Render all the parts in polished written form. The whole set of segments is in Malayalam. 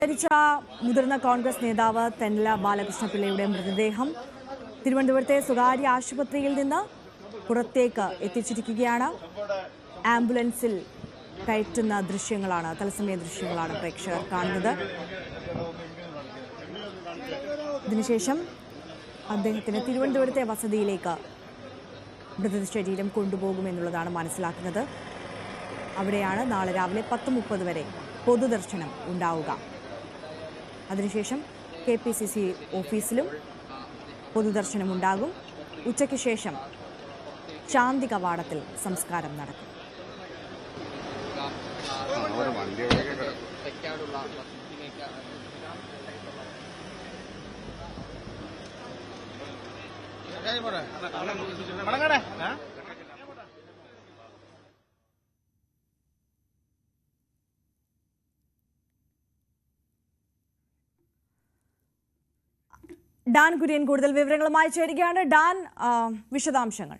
മരിച്ച മുതിർന്ന കോൺഗ്രസ് നേതാവ് തെന്നല ബാലകൃഷ്ണപിള്ളയുടെ മൃതദേഹം തിരുവനന്തപുരത്തെ സ്വകാര്യ ആശുപത്രിയിൽ നിന്ന് പുറത്തേക്ക് എത്തിച്ചിരിക്കുകയാണ്. ആംബുലൻസിൽ കയറ്റുന്ന ദൃശ്യങ്ങളാണ്, തത്സമയ ദൃശ്യങ്ങളാണ് പ്രേക്ഷകർ കാണുന്നത്. ഇതിനുശേഷം അദ്ദേഹത്തിന് തിരുവനന്തപുരത്തെ വസതിയിലേക്ക് മൃതശരീരം കൊണ്ടുപോകുമെന്നുള്ളതാണ് മനസ്സിലാക്കുന്നത്. അവിടെയാണ് നാളെ രാവിലെ 10:30 വരെ പൊതുദർശനം ഉണ്ടാവുക. അതിനുശേഷം KPCC ഓഫീസിലും പൊതുദർശനം ഉണ്ടാകും. ഉച്ചയ്ക്ക് ശേഷം ശാന്തി കവാടത്തിൽ സംസ്കാരം നടക്കും. ഡാൻ കുര്യൻ കൂടുതൽ വിവരങ്ങളുമായി ചേരുകയാണ്. ഡാൻ, വിശദാംശങ്ങൾ.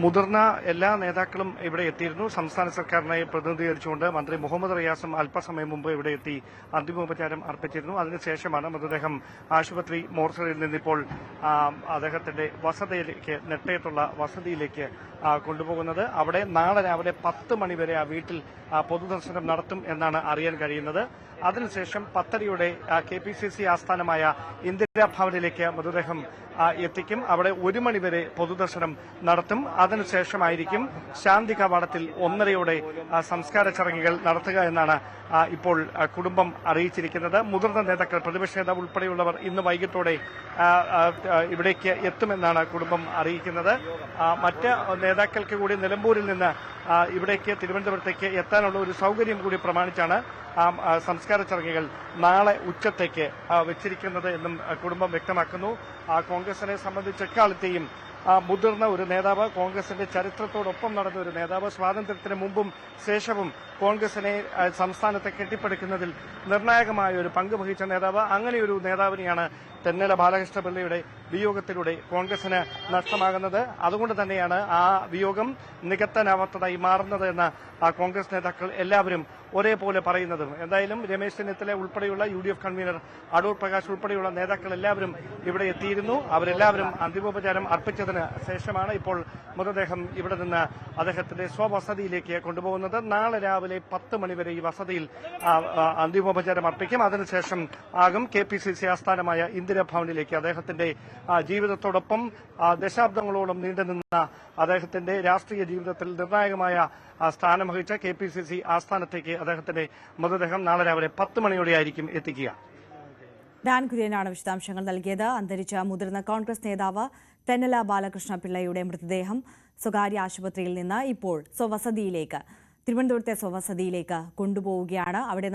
മുതിർന്ന എല്ലാ നേതാക്കളും ഇവിടെ എത്തിയിരുന്നു. സംസ്ഥാന സർക്കാരിനെ പ്രതിനിധീകരിച്ചുകൊണ്ട് മന്ത്രി മുഹമ്മദ് റിയാസും അല്പസമയം മുമ്പ് ഇവിടെ എത്തി അന്തിമോപചാരം അർപ്പിച്ചിരുന്നു. അതിനുശേഷമാണ് മൃതദേഹം ആശുപത്രി മോർച്ചറിയിൽ നിന്നിപ്പോൾ അദ്ദേഹത്തിന്റെ വസതിയിലേക്ക്, നെട്ടയത്തുള്ള വസതിയിലേക്ക് കൊണ്ടുപോകുന്നത്. അവിടെ നാളെ രാവിലെ 10 മണി വരെ ആ വീട്ടിൽ പൊതുദർശനം നടത്തും എന്നാണ് അറിയാൻ കഴിയുന്നത്. അതിനുശേഷം 10:30 KPCC ആസ്ഥാനമായ ഇന്ദിരാഭവനിലേക്ക് മൃതദേഹം എത്തിക്കും. അവിടെ 1 മണി വരെ പൊതുദർശനം നടത്തും. അതിനുശേഷമായിരിക്കും ശാന്തി കവാടത്തിൽ 1:30 സംസ്കാര ചടങ്ങുകൾ നടത്തുക എന്നാണ് ഇപ്പോൾ കുടുംബം അറിയിച്ചിരിക്കുന്നത്. മുതിർന്ന നേതാക്കൾ, പ്രതിപക്ഷ നേതാവ് ഉൾപ്പെടെയുള്ളവർ ഇന്ന് വൈകിട്ടോടെ ഇവിടേക്ക് എത്തുമെന്നാണ് കുടുംബം അറിയിക്കുന്നത്. മറ്റ് നേതാക്കൾക്ക് കൂടി നിലമ്പൂരിൽ നിന്ന് ഇവിടേക്ക് തിരുവനന്തപുരത്തേക്ക് എത്താനുള്ള ഒരു സൗകര്യം കൂടി പ്രമാണിച്ചാണ് സംസ്കാര ചടങ്ങുകൾ നാളെ ഉച്ചത്തേക്ക് വെച്ചിരിക്കുന്നത് എന്നും കുടുംബം വ്യക്തമാക്കുന്നു. കോൺഗ്രസിനെ സംബന്ധിച്ച് എക്കാലത്തെയും മുതിർന്ന ഒരു നേതാവ്, കോൺഗ്രസിന്റെ ചരിത്രത്തോടൊപ്പം നടന്ന ഒരു നേതാവ്, സ്വാതന്ത്ര്യത്തിന് മുമ്പും ശേഷവും കോൺഗ്രസിനെ സംസ്ഥാനത്തെ കെട്ടിപ്പടുക്കുന്നതിൽ നിർണായകമായ ഒരു പങ്ക് വഹിച്ച നേതാവ്. അങ്ങനെയൊരു നേതാവിനെയാണ് തെന്നല ബാലകൃഷ്ണപിള്ളയുടെ വിയോഗത്തിലൂടെ കോൺഗ്രസിന് നഷ്ടമാകുന്നത്. അതുകൊണ്ട് തന്നെയാണ് ആ വിയോഗം നികത്താനാവാത്തതായി മാറുന്നത് എന്ന് കോൺഗ്രസ് നേതാക്കൾ എല്ലാവരും ഒരേപോലെ പറയുന്നതും. എന്തായാലും രമേശ് ചെന്നിത്തല ഉൾപ്പെടെയുള്ള UDF കൺവീനർ അടൂർ പ്രകാശ് ഉൾപ്പെടെയുള്ള നേതാക്കൾ എല്ലാവരും ഇവിടെ എത്തിയിരുന്നു. അവരെല്ലാവരും അന്തിമോപചാരം അർപ്പിച്ചതിന് ശേഷമാണ് ഇപ്പോൾ മൃതദേഹം ഇവിടെ നിന്ന് അദ്ദേഹത്തിന്റെ സ്വവസതിയിലേക്ക് കൊണ്ടുപോകുന്നത്. നാളെ രാവിലെ 10 മണി വരെ ഈ വസതിയിൽ അന്തിമോപചാരം അർപ്പിക്കും. അതിനുശേഷം ആകും KPCC ആസ്ഥാനമായ ഇന്ദിരാഭവനിലേക്ക് അദ്ദേഹത്തിന്റെ ജീവിതത്തോടൊപ്പം ദശാബ്ദങ്ങളോളം നീണ്ടുനിന്ന അദ്ദേഹത്തിന്റെ രാഷ്ട്രീയ ജീവിതത്തിൽ നിർണായകമായ സ്ഥാനം വഹിച്ച KPCC ആസ്ഥാനത്തേക്ക് അദ്ദേഹത്തിന്റെ മൃതദേഹം നാളെ രാവിലെ 10 മണിയോടെയായിരിക്കും എത്തിക്കുക. ഡാൻ കുര്യനാണ് വിശദാംശങ്ങൾ നൽകിയത്. അന്തരിച്ച മുതിർന്ന കോൺഗ്രസ് നേതാവ് തെന്നല ബാലകൃഷ്ണപിള്ളയുടെ മൃതദേഹം സ്വകാര്യ ആശുപത്രിയിൽ നിന്ന് ഇപ്പോൾ തിരുവനന്തപുരത്തെ സ്വവസതിയിലേക്ക് കൊണ്ടുപോവുകയാണ്. അവിടെ